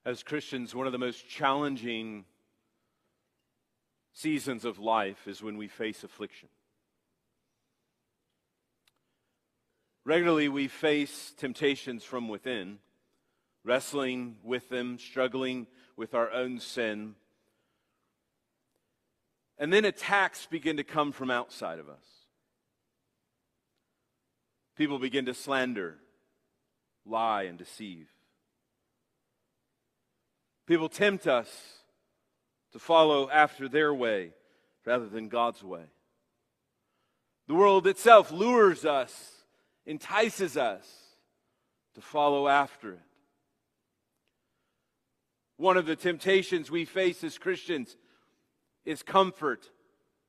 As Christians, one of the most challenging seasons of life is when we face affliction. Regularly, we face temptations from within, wrestling with them, struggling with our own sin. And then attacks begin to come from outside of us. People begin to slander, lie, and deceive. People tempt us to follow after their way rather than God's way. The world itself lures us, entices us to follow after it. One of the temptations we face as Christians is comfort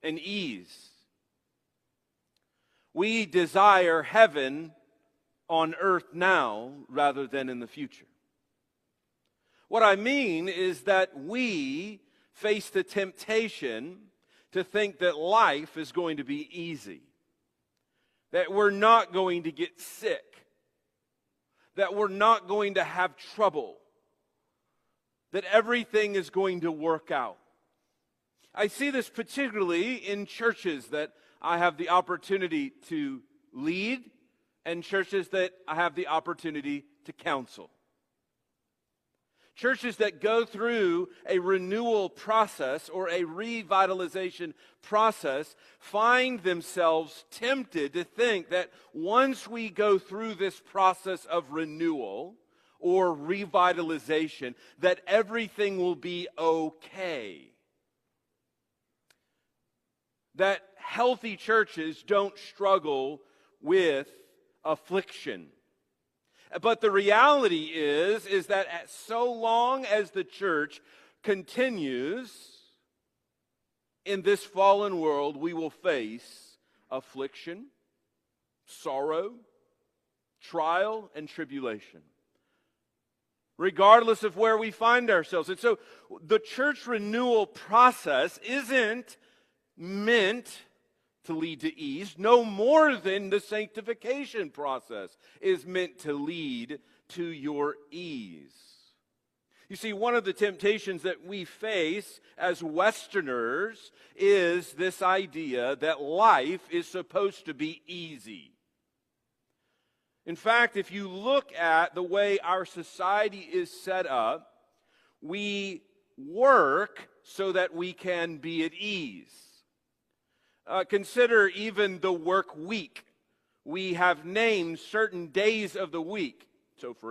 and ease. We desire heaven on earth now rather than in the future. What I mean is that we face the temptation to think that life is going to be easy, that we're not going to get sick, that we're not going to have trouble, that everything is going to work out. I see this particularly in churches that I have the opportunity to lead and churches that I have the opportunity to counsel. Churches that go through a renewal process or a revitalization process find themselves tempted to think that once we go through this process of renewal or revitalization, that everything will be okay. That healthy churches don't struggle with affliction. But the reality is that so long as the church continues in this fallen world, we will face affliction, sorrow, trial, and tribulation, regardless of where we find ourselves. And so the church renewal process isn't meant to lead to ease, no more than the sanctification process is meant to lead to your ease. You see, one of the temptations that we face as Westerners is this idea that life is supposed to be easy. In fact, if you look at the way our society is set up, we work so that we can be at ease. Consider even the work week. We have named certain days of the week. So for